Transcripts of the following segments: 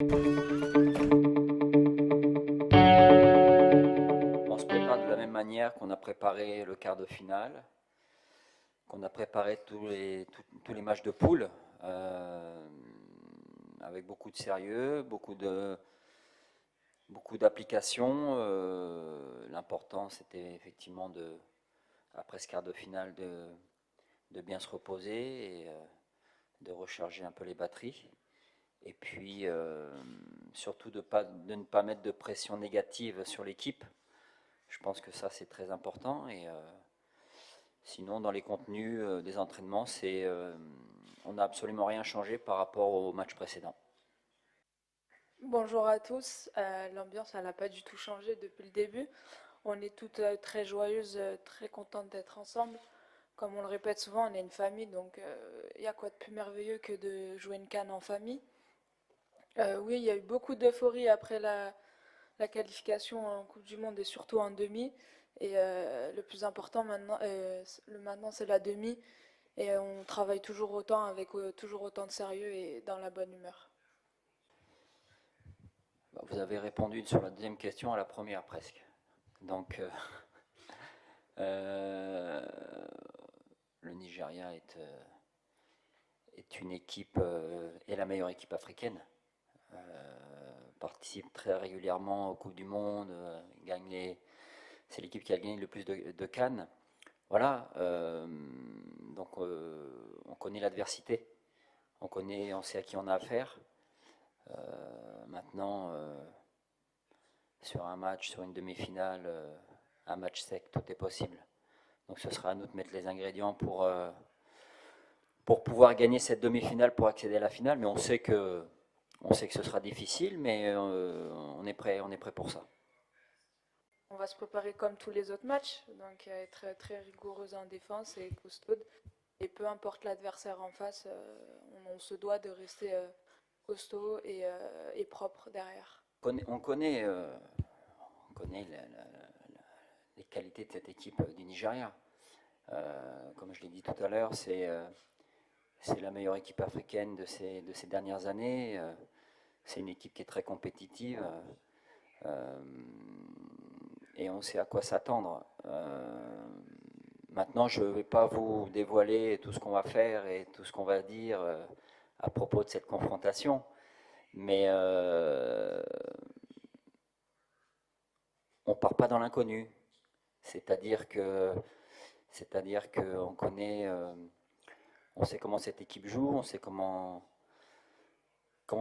On se prépare de la même manière qu'on a préparé le quart de finale, qu'on a préparé tous les matchs de poule, avec beaucoup de sérieux, beaucoup d'applications. L'important, c'était effectivement, après ce quart de finale, de bien se reposer et de recharger un peu les batteries. Et puis, surtout de ne pas mettre de pression négative sur l'équipe. Je pense que ça, c'est très important. Et sinon, dans les contenus des entraînements, on n'a absolument rien changé par rapport au match précédent. Bonjour à tous. L'ambiance, elle n'a pas du tout changé depuis le début. On est toutes très joyeuses, très contentes d'être ensemble. Comme on le répète souvent, on est une famille, donc il y a quoi de plus merveilleux que de jouer une canne en famille. Oui, il y a eu beaucoup d'euphorie après la qualification en Coupe du Monde et surtout en demi. Et le plus important maintenant, c'est la demi. Et on travaille toujours autant avec toujours autant de sérieux et dans la bonne humeur. Vous avez répondu sur la deuxième question à la première presque. Donc, euh, le Nigeria est une équipe, est la meilleure équipe africaine. Participe très régulièrement aux Coupes du Monde, c'est l'équipe qui a gagné le plus de Cannes. Voilà, donc on connaît l'adversité, on sait à qui on a affaire. Maintenant, sur un match, sur une demi-finale, un match sec, tout est possible. Donc ce sera à nous de mettre les ingrédients pour pouvoir gagner cette demi-finale, pour accéder à la finale. Mais on sait que ce sera difficile, mais on est prêt pour ça. On va se préparer comme tous les autres matchs, donc être très rigoureuse en défense et costaude. Et peu importe l'adversaire en face, on se doit de rester costaud et propre derrière. On connaît les qualités de cette équipe du Nigeria. Comme je l'ai dit tout à l'heure, c'est la meilleure équipe africaine de ces dernières années. C'est une équipe qui est très compétitive. Euh, et on sait à quoi s'attendre. Maintenant, je ne vais pas vous dévoiler tout ce qu'on va faire et tout ce qu'on va dire à propos de cette confrontation, mais on ne part pas dans l'inconnu. C'est-à-dire que, c'est-à-dire qu'on connaît, on sait comment cette équipe joue, on sait comment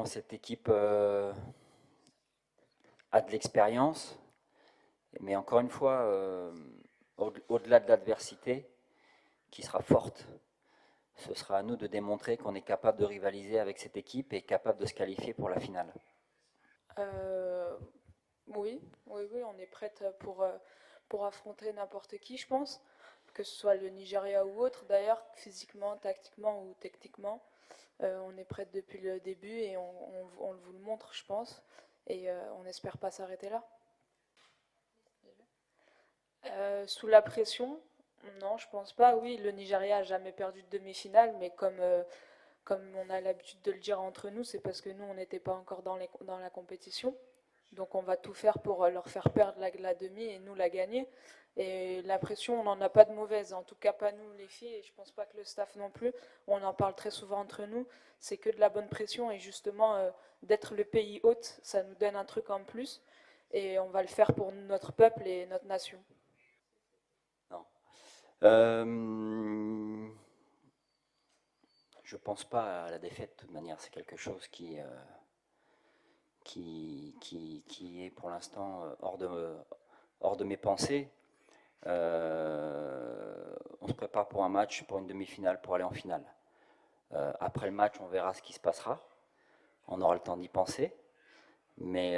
cette équipe a de l'expérience, mais encore une fois, au-delà de l'adversité, qui sera forte, ce sera à nous de démontrer qu'on est capable de rivaliser avec cette équipe et capable de se qualifier pour la finale. Euh, oui, oui, on est prête pour affronter n'importe qui, je pense, que ce soit le Nigeria ou autre, d'ailleurs, physiquement, tactiquement ou techniquement. On est prête depuis le début et on vous le montre, je pense, et on n'espère pas s'arrêter là. Sous la pression, non, je pense pas. Oui, le Nigeria a jamais perdu de demi-finale, mais comme on a l'habitude de le dire entre nous, c'est parce que nous, on n'était pas encore dans la compétition. Donc on va tout faire pour leur faire perdre la demi et nous la gagner. Et la pression, on n'en a pas de mauvaise, en tout cas pas nous les filles, et je pense pas que le staff non plus. On en parle très souvent entre nous, c'est que de la bonne pression et justement d'être le pays hôte, ça nous donne un truc en plus et on va le faire pour notre peuple et notre nation. Non. Je ne pense pas à la défaite de toute manière, c'est quelque chose qui est pour l'instant hors de mes pensées. On se prépare pour un match, pour une demi-finale, pour aller en finale. Après le match, on verra ce qui se passera. On aura le temps d'y penser. Mais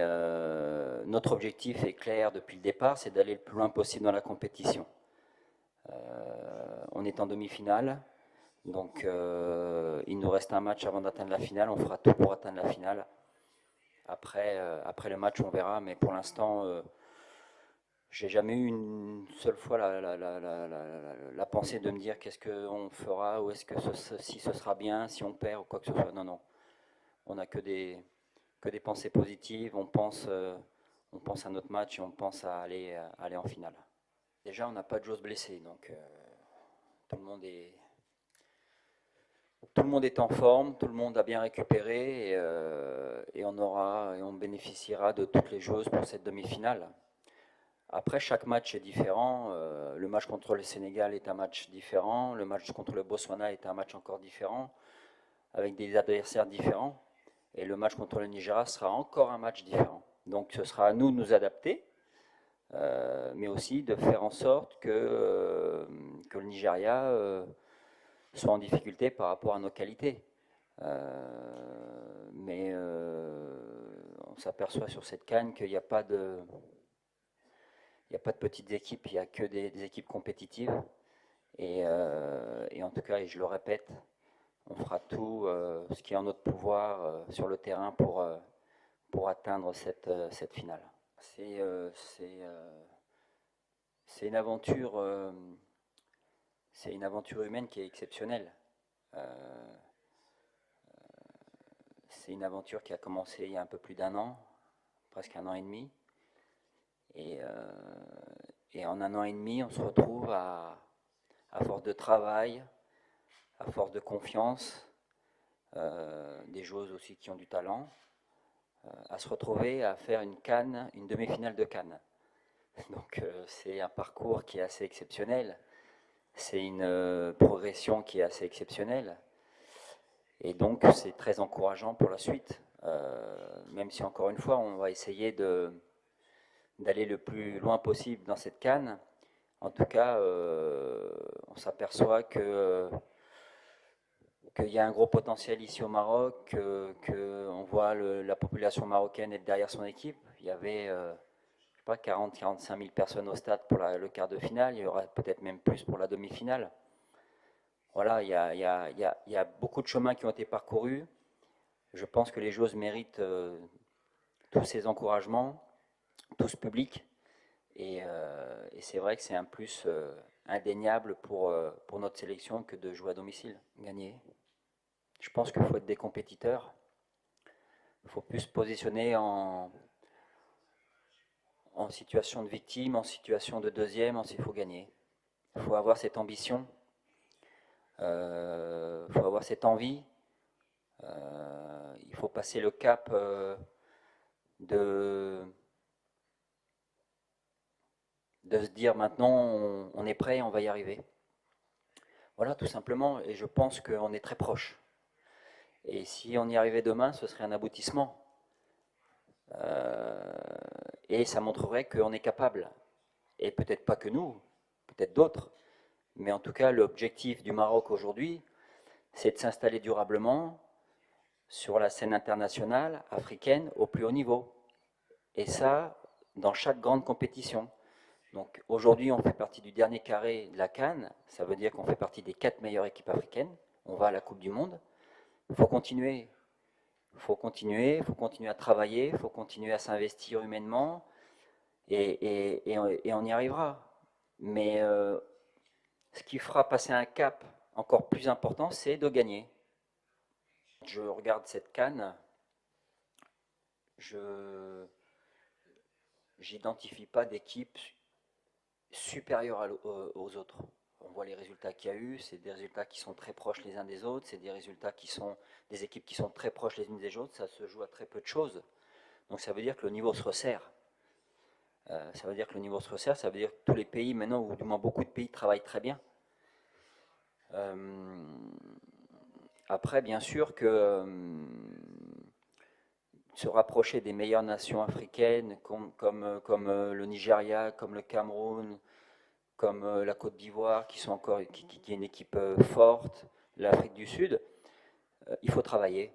notre objectif est clair depuis le départ, c'est d'aller le plus loin possible dans la compétition. On est en demi-finale, donc il nous reste un match avant d'atteindre la finale. On fera tout pour atteindre la finale. Après le match, on verra, mais pour l'instant, j'ai jamais eu une seule fois la pensée de me dire qu'est-ce qu'on fera, ou est-ce que si ce sera bien, si on perd ou quoi que ce soit. Non, non. On n'a que des pensées positives. On pense à notre match et on pense à aller en finale. Déjà, on n'a pas de joueurs blessés, donc tout le monde est en forme, tout le monde a bien récupéré et on bénéficiera de toutes les choses pour cette demi-finale. Après, chaque match est différent. Le match contre le Sénégal est un match différent. Le match contre le Botswana est un match encore différent, avec des adversaires différents. Et le match contre le Nigeria sera encore un match différent. Donc ce sera à nous de nous adapter, mais aussi de faire en sorte que le Nigeria soit en difficulté par rapport à nos qualités. Mais on s'aperçoit sur cette CAN qu'il n'y a pas de petites équipes, il n'y a que des équipes compétitives. Et en tout cas, et je le répète, on fera tout ce qui est en notre pouvoir sur le terrain pour atteindre cette finale. C'est une aventure humaine qui est exceptionnelle. C'est une aventure qui a commencé il y a un peu plus d'un an, presque un an et demi. Et en un an et demi, on se retrouve à force de travail, à force de confiance, des joueuses aussi qui ont du talent, à se retrouver à faire une demi-finale de CAN. Donc c'est un parcours qui est assez exceptionnel, c'est une progression qui est assez exceptionnelle, et donc c'est très encourageant pour la suite, même si encore une fois on va essayer d'aller le plus loin possible dans cette CAN. En tout cas, on s'aperçoit qu'il y a un gros potentiel ici au Maroc, qu'on voit la population marocaine être derrière son équipe. Il y avait 40-45 000 personnes au stade pour le quart de finale, il y aura peut-être même plus pour la demi-finale. Voilà, il y a beaucoup de chemins qui ont été parcourus. Je pense que les joueuses méritent tous ces encouragements, tout ce public. Et c'est vrai que c'est un plus indéniable pour notre sélection que de jouer à domicile, gagner. Je pense qu'il faut être des compétiteurs. Il faut plus se positionner en situation de victime, en situation de deuxième, il faut gagner. Il faut avoir cette ambition, il faut avoir cette envie, il faut passer le cap de se dire maintenant on est prêt, on va y arriver. Voilà, tout simplement, et je pense qu'on est très proche. Et si on y arrivait demain, ce serait un aboutissement. Et ça montrerait qu'on est capable. Et peut-être pas que nous, peut-être d'autres. Mais en tout cas, l'objectif du Maroc aujourd'hui, c'est de s'installer durablement sur la scène internationale, africaine, au plus haut niveau. Et ça, dans chaque grande compétition. Donc aujourd'hui, on fait partie du dernier carré de la CAN. Ça veut dire qu'on fait partie des 4 meilleures équipes africaines. On va à la Coupe du Monde. Il faut continuer. Il faut continuer à travailler, il faut continuer à s'investir humainement, et on y arrivera. Mais ce qui fera passer un cap encore plus important, c'est de gagner. Je regarde cette CAN, je n'identifie pas d'équipe supérieure aux autres. On voit les résultats qu'il y a eu, c'est des résultats qui sont très proches les uns des autres, c'est des résultats qui sont des équipes qui sont très proches les unes des autres, ça se joue à très peu de choses. Donc ça veut dire que le niveau se resserre. Ça veut dire que tous les pays maintenant, ou du moins beaucoup de pays, travaillent très bien. Après, bien sûr que se rapprocher des meilleures nations africaines, comme le Nigeria, comme le Cameroun, comme la Côte d'Ivoire, qui est une équipe forte, l'Afrique du Sud, il faut travailler.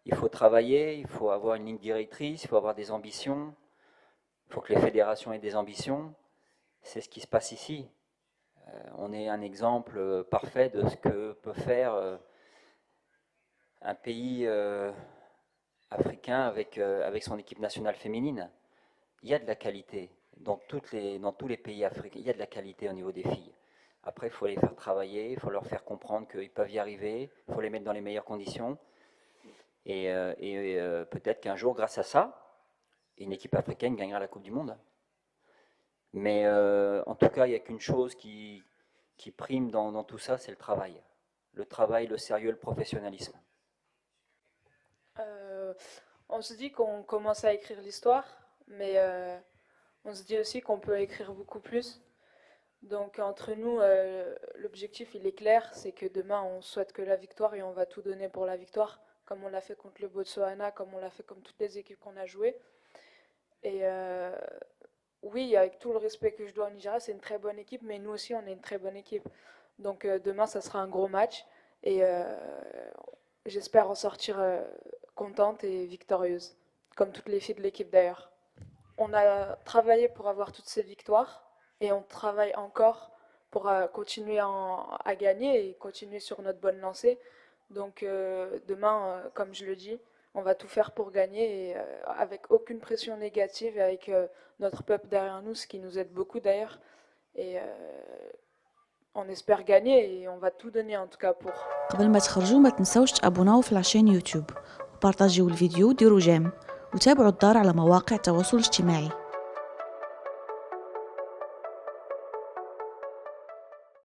Il faut avoir une ligne directrice, il faut avoir des ambitions, il faut que les fédérations aient des ambitions. C'est ce qui se passe ici. On est un exemple parfait de ce que peut faire un pays africain avec son équipe nationale féminine. Il y a de la qualité. Dans tous les pays africains, il y a de la qualité au niveau des filles. Après, il faut les faire travailler, il faut leur faire comprendre qu'ils peuvent y arriver, il faut les mettre dans les meilleures conditions. Et peut-être qu'un jour, grâce à ça, une équipe africaine gagnera la Coupe du Monde. Mais en tout cas, il n'y a qu'une chose qui prime dans tout ça, c'est le travail. Le travail, le sérieux, le professionnalisme. Euh, on se dit qu'on commence à écrire l'histoire, mais on se dit aussi qu'on peut écrire beaucoup plus. Donc entre nous, l'objectif il est clair, c'est que demain on souhaite que la victoire et on va tout donner pour la victoire, comme on l'a fait contre le Botswana, comme on l'a fait comme toutes les équipes qu'on a jouées. Et oui, avec tout le respect que je dois au Nigeria, c'est une très bonne équipe, mais nous aussi on est une très bonne équipe. Donc demain ça sera un gros match et j'espère en sortir contente et victorieuse, comme toutes les filles de l'équipe d'ailleurs. On a travaillé pour avoir toutes ces victoires et on travaille encore pour continuer à gagner et continuer sur notre bonne lancée. Donc demain, comme je le dis, on va tout faire pour gagner et avec aucune pression négative et avec notre peuple derrière nous, ce qui nous aide beaucoup d'ailleurs. Et on espère gagner et on va tout donner en tout cas pour. قبل ما تخرجوا ما تنسوش تابوناو في العشان يوتيوب وبارطاجيو الفيديو وديروا جيم وتابعوا الدار على مواقع التواصل الاجتماعي.